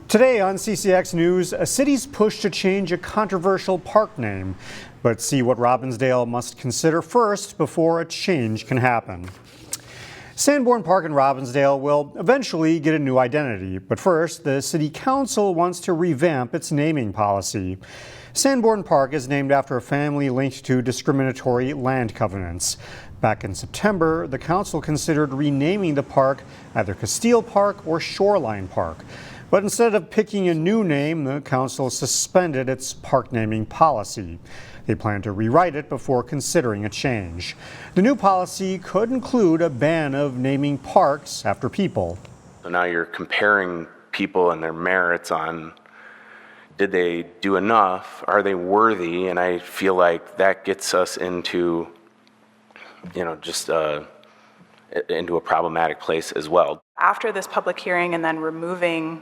Today on CCX News, a city's push to change a controversial park name. But see what Robbinsdale must consider first before a change can happen. Sanborn Park in Robbinsdale will eventually get a new identity. But first, the City Council wants to revamp its naming policy. Sanborn Park is named after a family linked to discriminatory land covenants. Back in September, the council considered renaming the park either Castile Park or Shoreline Park. But instead of picking a new name, the council suspended its park naming policy. They plan to rewrite it before considering a change. The new policy could include a ban of naming parks after people. So now you're comparing people and their merits on, did they do enough? Are they worthy? And I feel like that gets us into, just into a problematic place as well. After this public hearing and then removing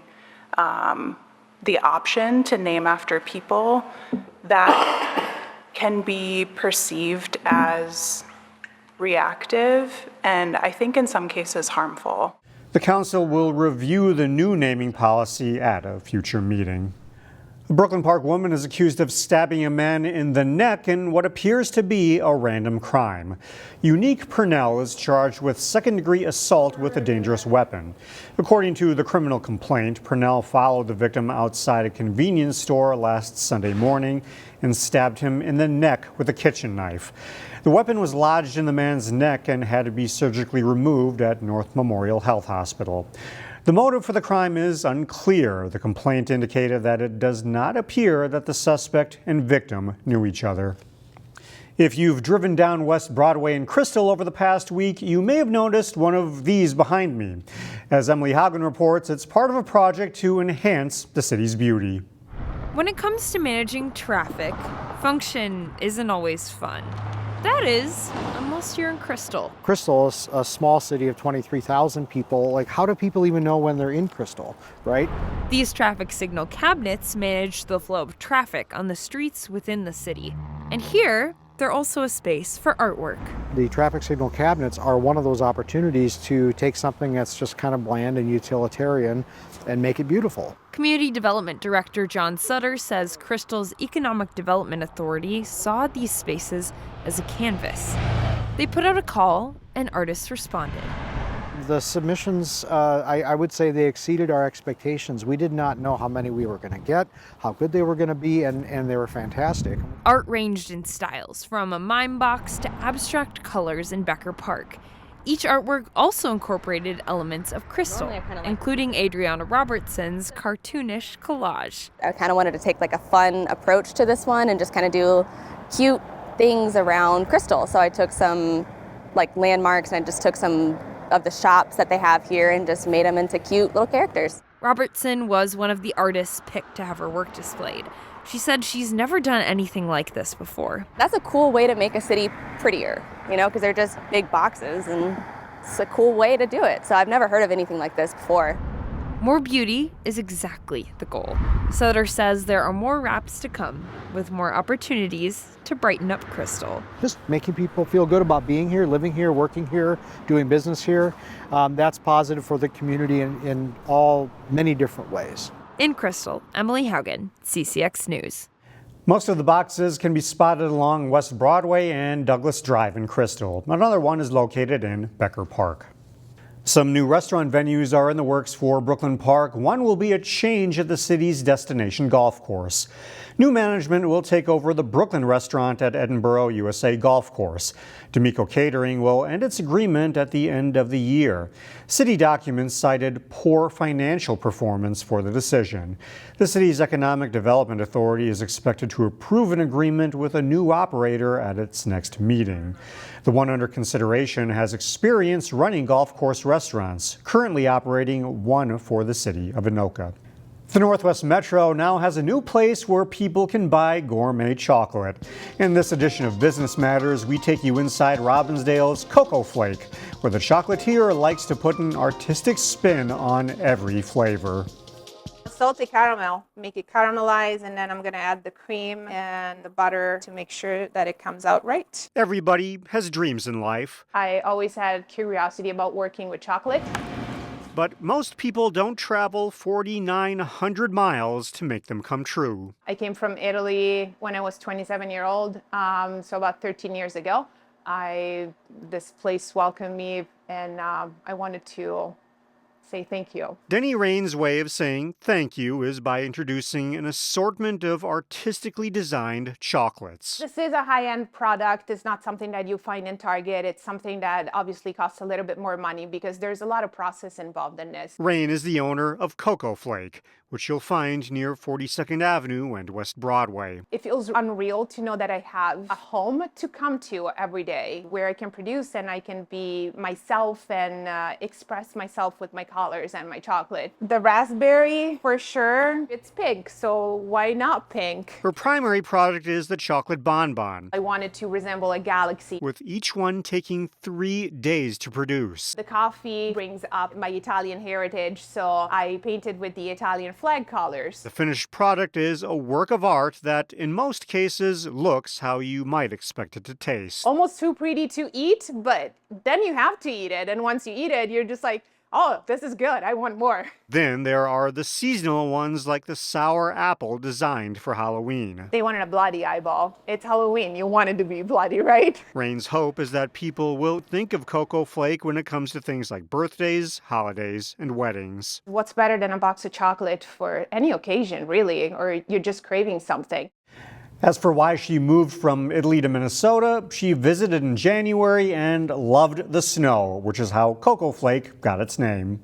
the option to name after people, that can be perceived as reactive and I think in some cases harmful. The council will review the new naming policy at a future meeting. A Brooklyn Park woman is accused of stabbing a man in the neck in what appears to be a random crime. Unique Purnell is charged with second-degree assault with a dangerous weapon. According to the criminal complaint, Purnell followed the victim outside a convenience store last Sunday morning and stabbed him in the neck with a kitchen knife. The weapon was lodged in the man's neck and had to be surgically removed at North Memorial Health Hospital. The motive for the crime is unclear. The complaint indicated that it does not appear that the suspect and victim knew each other. If you've driven down West Broadway in Crystal over the past week, you may have noticed one of these behind me. As Emily Haugen reports, it's part of a project to enhance the city's beauty. When it comes to managing traffic, function isn't always fun. That is, unless you're in Crystal. Crystal is a small city of 23,000 people. Like, how do people even know when they're in Crystal, right? These traffic signal cabinets manage the flow of traffic on the streets within the city. And here, they're also a space for artwork. The traffic signal cabinets are one of those opportunities to take something that's just kind of bland and utilitarian and make it beautiful. Community Development Director John Sutter says Crystal's Economic Development Authority saw these spaces as a canvas. They put out a call and artists responded. The submissions, I would say they exceeded our expectations. We did not know how many we were going to get, how good they were going to be, and they were fantastic. Art ranged in styles, from a mime box to abstract colors in Becker Park. Each artwork also incorporated elements of Crystal, including Adriana Robertson's cartoonish collage. I kind of wanted to take like a fun approach to this one and just kind of do cute things around Crystal. So I took some like landmarks and I just took some of the shops that they have here and just made them into cute little characters. Robertson was one of the artists picked to have her work displayed. She said she's never done anything like this before. That's a cool way to make a city prettier, because they're just big boxes and it's a cool way to do it. So I've never heard of anything like this before. More beauty is exactly the goal. Sutter says there are more wraps to come, with more opportunities to brighten up Crystal. Just making people feel good about being here, living here, working here, doing business here. That's positive for the community in many different ways. In Crystal, Emily Haugen, CCX News. Most of the boxes can be spotted along West Broadway and Douglas Drive in Crystal. Another one is located in Becker Park. Some new restaurant venues are in the works for Brooklyn Park. One will be a change at the city's destination golf course. New management will take over the Brooklyn restaurant at Edinburgh USA Golf Course. D'Amico Catering will end its agreement at the end of the year. City documents cited poor financial performance for the decision. The city's Economic Development Authority is expected to approve an agreement with a new operator at its next meeting. The one under consideration has experience running golf course restaurants, currently operating one for the city of Anoka. The Northwest Metro now has a new place where people can buy gourmet chocolate. In this edition of Business Matters, we take you inside Robbinsdale's Cocoa Flake, where the chocolatier likes to put an artistic spin on every flavor. Salty caramel, make it caramelize, and then I'm going to add the cream and the butter to make sure that it comes out right. Everybody has dreams in life. I always had curiosity about working with chocolate. But most people don't travel 4,900 miles to make them come true. I came from Italy when I was 27 years old, so about 13 years ago. This place welcomed me, and I wanted to say thank you. Denny Rain's way of saying thank you is by introducing an assortment of artistically designed chocolates. This is a high-end product. It's not something that you find in Target. It's something that obviously costs a little bit more money because there's a lot of process involved in this. Rain is the owner of Cocoa Flake, which you'll find near 42nd Avenue and West Broadway. It feels unreal to know that I have a home to come to every day where I can produce and I can be myself and express myself with my colors and my chocolate. The raspberry, for sure, it's pink, so why not pink? Her primary product is the chocolate bonbon, I wanted to resemble a galaxy. with each one taking 3 days to produce. The coffee brings up my Italian heritage, so I painted with the Italian flag colors. The finished product is a work of art that, in most cases, looks how you might expect it to taste. Almost too pretty to eat, but then you have to eat it, and once you eat it, you're just like, oh, this is good, I want more. Then there are the seasonal ones like the sour apple designed for Halloween. They wanted a bloody eyeball. It's Halloween, you want it to be bloody, right? Rain's hope is that people will think of Cocoa Flake when it comes to things like birthdays, holidays, and weddings. What's better than a box of chocolate for any occasion, really, or you're just craving something? As for why she moved from Italy to Minnesota, she visited in January and loved the snow, which is how Cocoa Flake got its name.